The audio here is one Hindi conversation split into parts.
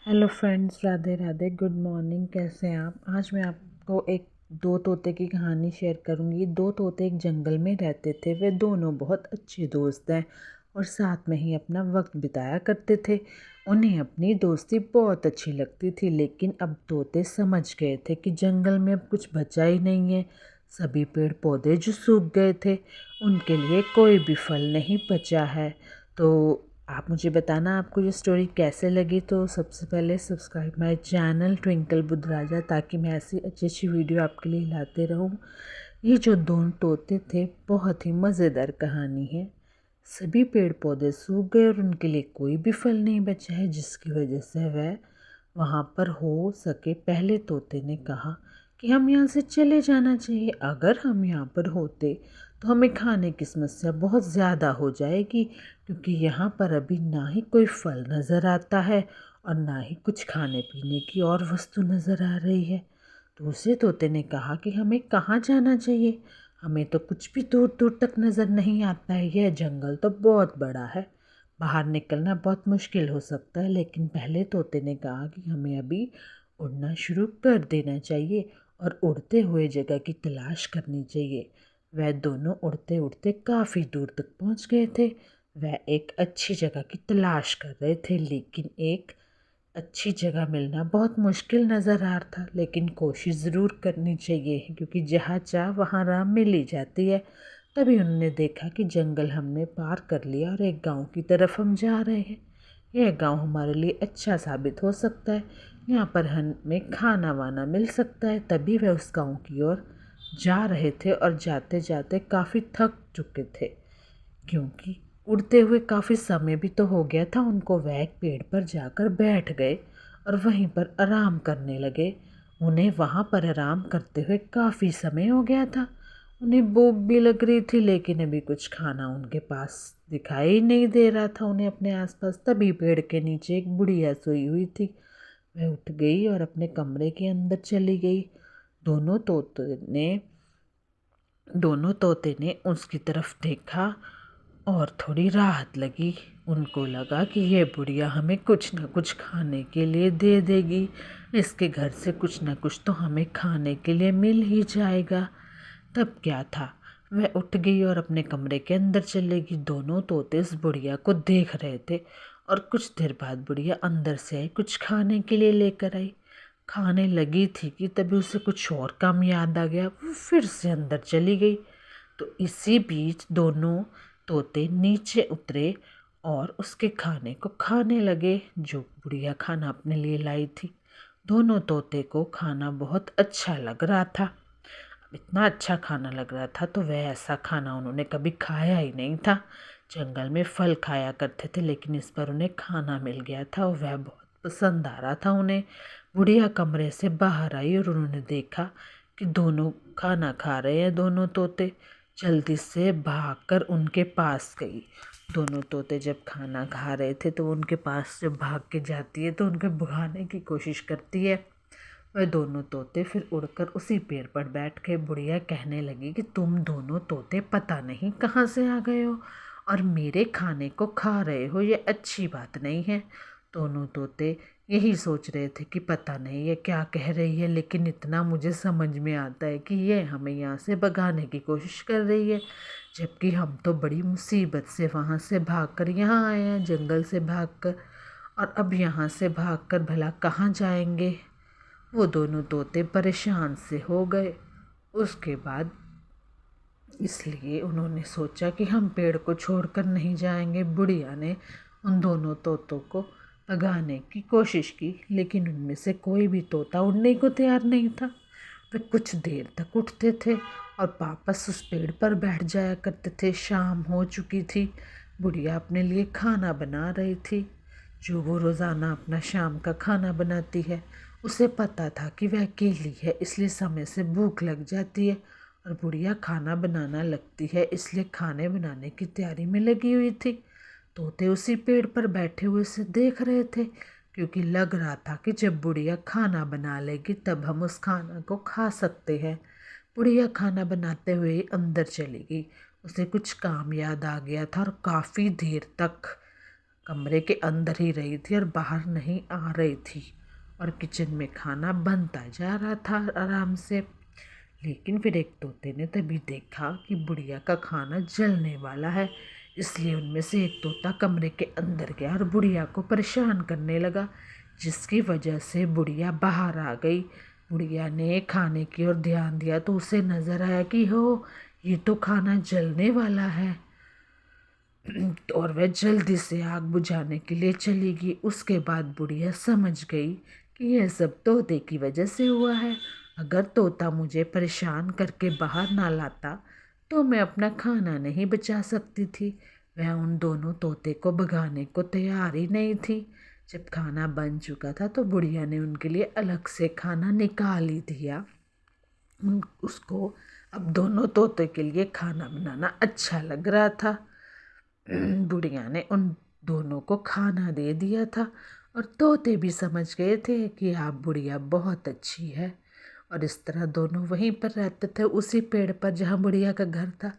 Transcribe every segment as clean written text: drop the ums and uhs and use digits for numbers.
Hello friends, Radhe Radhe, good morning. कैसे हैं आप? आज मैं आपको एक दो तोते की कहानी शेयर करूंगी। दो तोते एक जंगल में रहते थे। वे दोनों बहुत अच्छे दोस्त हैं और साथ में ही अपना वक्त बिताया करते थे। उन्हें अपनी दोस्ती बहुत अच्छी लगती थी, लेकिन अब तोते समझ गए थे कि जंगल में अब कुछ बचा ही नहीं है। सभी पेड़ पौधे जो सूख गए थे, उनके लिए कोई भी फल नहीं बचा है। तो आप मुझे बताना आपको ये स्टोरी कैसे लगी। तो सबसे पहले सब्सक्राइब माय चैनल ट्विंकल बुद्धराजा, ताकि मैं ऐसी अच्छी अच्छी वीडियो आपके लिए लाते रहूं। ये जो दोनों तोते थे, बहुत ही मज़ेदार कहानी है। सभी पेड़ पौधे सूख गए और उनके लिए कोई भी फल नहीं बचा है, जिसकी वजह से वह वहाँ पर हो सके। पहले तोते ने कहा कि हम यहाँ से चले जाना चाहिए। अगर हम यहाँ पर होते तो हमें खाने की समस्या बहुत ज़्यादा हो जाएगी, क्योंकि यहाँ पर अभी ना ही कोई फल नज़र आता है और ना ही कुछ खाने पीने की और वस्तु नज़र आ रही है। दूसरे तोते ने कहा कि हमें कहाँ जाना चाहिए, हमें तो कुछ भी दूर दूर तक नज़र नहीं आता है। यह जंगल तो बहुत बड़ा है, बाहर निकलना बहुत मुश्किल हो सकता है। लेकिन पहले तोते ने कहा कि हमें अभी उड़ना शुरू कर देना चाहिए और उड़ते हुए जगह की तलाश करनी चाहिए। वह दोनों उड़ते उड़ते काफ़ी दूर तक पहुंच गए थे। वह एक अच्छी जगह की तलाश कर रहे थे, लेकिन एक अच्छी जगह मिलना बहुत मुश्किल नज़र आ रहा था। लेकिन कोशिश ज़रूर करनी चाहिए, क्योंकि जहाँ चाह वहाँ राह मिल ही जाती है। तभी उन्होंने देखा कि जंगल हमने पार कर लिया और एक गांव की तरफ हम जा रहे हैं। यह गांव हमारे लिए अच्छा साबित हो सकता है, यहाँ पर हमें खाना वाना मिल सकता है। तभी वह उस गांव की ओर जा रहे थे और जाते जाते काफ़ी थक चुके थे, क्योंकि उड़ते हुए काफ़ी समय भी तो हो गया था उनको। वह एक पेड़ पर जाकर बैठ गए और वहीं पर आराम करने लगे। उन्हें वहाँ पर आराम करते हुए काफ़ी समय हो गया था। उन्हें भूख भी लग रही थी, लेकिन अभी कुछ खाना उनके पास दिखाई नहीं दे रहा था उन्हें अपने आसपास। तभी पेड़ के नीचे एक बुढ़िया सोई हुई थी। वह उठ गई और अपने कमरे के अंदर चली गई। दोनों तोते ने दोनों तोते ने उसकी तरफ देखा और थोड़ी राहत लगी। उनको लगा कि यह बुढ़िया हमें कुछ न कुछ खाने के लिए दे देगी, इसके घर से कुछ न कुछ तो हमें खाने के लिए मिल ही जाएगा। तब क्या था, वह उठ गई और अपने कमरे के अंदर चले गई। दोनों तोते इस बुढ़िया को देख रहे थे और कुछ देर बाद बुढ़िया अंदर से आई, कुछ खाने के लिए लेकर आई। खाने लगी थी कि तभी उसे कुछ और काम याद आ गया। वो फिर से अंदर चली गई। तो इसी बीच दोनों तोते नीचे उतरे और उसके खाने को खाने लगे, जो बुढ़िया खाना अपने लिए लाई थी। दोनों तोते को खाना बहुत अच्छा लग रहा था। इतना अच्छा खाना लग रहा था तो वह ऐसा खाना उन्होंने कभी खाया ही नहीं था। जंगल में फल खाया करते थे, लेकिन इस पर उन्हें खाना मिल गया था और वह बहुत पसंद आ रहा था उन्हें। बुढ़िया कमरे से बाहर आई और उन्होंने देखा कि दोनों खाना खा रहे हैं। दोनों तोते जल्दी से भागकर उनके पास गई। दोनों तोते जब खाना खा रहे थे तो उनके पास जब भाग के जाती है तो उनके भगाने की कोशिश करती है। वह दोनों तोते फिर उड़कर उसी पेड़ पर बैठ के बुढ़िया कहने लगी कि तुम दोनों तोते पता नहीं कहाँ से आ गए हो और मेरे खाने को खा रहे हो, ये अच्छी बात नहीं है। दोनों तोते यही सोच रहे थे कि पता नहीं ये क्या कह रही है, लेकिन इतना मुझे समझ में आता है कि ये हमें यहाँ से भगाने की कोशिश कर रही है, जबकि हम तो बड़ी मुसीबत से वहाँ से भागकर यहाँ आए हैं, जंगल से भागकर। और अब यहाँ से भागकर भला कहाँ जाएंगे। वो दोनों तोते परेशान से हो गए। उसके बाद इसलिए उन्होंने सोचा कि हम पेड़ को छोड़कर नहीं जाएंगे। बुढ़िया ने उन दोनों तोतों को भगाने की कोशिश की, लेकिन उनमें से कोई भी तोता उड़ने को तैयार नहीं था। वे कुछ देर तक उठते थे और वापस उस पेड़ पर बैठ जाया करते थे। शाम हो चुकी थी। बुढ़िया अपने लिए खाना बना रही थी, जो वो रोज़ाना अपना शाम का खाना बनाती है। उसे पता था कि वह अकेली है, इसलिए समय से भूख लग जाती है और बुढ़िया खाना बनाना लगती है, इसलिए खाने बनाने की तैयारी में लगी हुई थी। तोते उसी पेड़ पर बैठे हुए से देख रहे थे, क्योंकि लग रहा था कि जब बुढ़िया खाना बना लेगी तब हम उस खाना को खा सकते हैं। बुढ़िया खाना बनाते हुए अंदर चली गई। उसे कुछ काम याद आ गया था और काफ़ी देर तक कमरे के अंदर ही रही थी और बाहर नहीं आ रही थी, और किचन में खाना बनता जा रहा था आराम से। लेकिन फिर एक तोते ने तभी देखा कि बुढ़िया का खाना जलने वाला है, इसलिए उनमें से एक तोता कमरे के अंदर गया और बुढ़िया को परेशान करने लगा, जिसकी वजह से बुढ़िया बाहर आ गई। बुढ़िया ने खाने की ओर ध्यान दिया तो उसे नज़र आया कि हो, ये तो खाना जलने वाला है। और वह जल्दी से आग बुझाने के लिए चली गई। उसके बाद बुढ़िया समझ गई कि यह सब तोते की वजह से हुआ है। अगर तोता मुझे परेशान करके बाहर ना लाता तो मैं अपना खाना नहीं बचा सकती थी। वह उन दोनों तोते को भगाने को तैयार ही नहीं थी। जब खाना बन चुका था तो बुढ़िया ने उनके लिए अलग से खाना निकाल ही दिया। उसको अब दोनों तोते के लिए खाना बनाना अच्छा लग रहा था। बुढ़िया ने उन दोनों को खाना दे दिया था, और तोते भी समझ गए थे कि आप बुढ़िया बहुत अच्छी है। और इस तरह दोनों वहीं पर रहते थे, उसी पेड़ पर जहाँ बुढ़िया का घर था।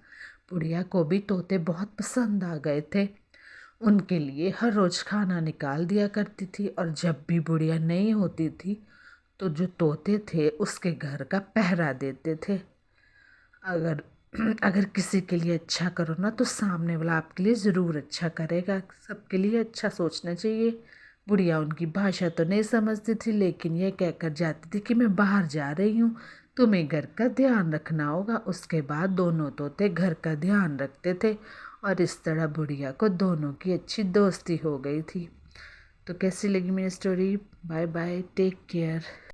बुढ़िया को भी तोते बहुत पसंद आ गए थे। उनके लिए हर रोज़ खाना निकाल दिया करती थी, और जब भी बुढ़िया नहीं होती थी तो जो तोते थे उसके घर का पहरा देते थे। अगर अगर किसी के लिए अच्छा करो ना तो सामने वाला आपके लिए ज़रूर अच्छा करेगा। सबके लिए अच्छा सोचना चाहिए। बुढ़िया उनकी भाषा तो नहीं समझती थी, लेकिन यह कहकर जाती थी कि मैं बाहर जा रही हूँ, तुम्हें घर का ध्यान रखना होगा। उसके बाद दोनों तोते घर का ध्यान रखते थे, और इस तरह बुढ़िया को दोनों की अच्छी दोस्ती हो गई थी। तो कैसी लगी मेरी story? Bye bye, take care.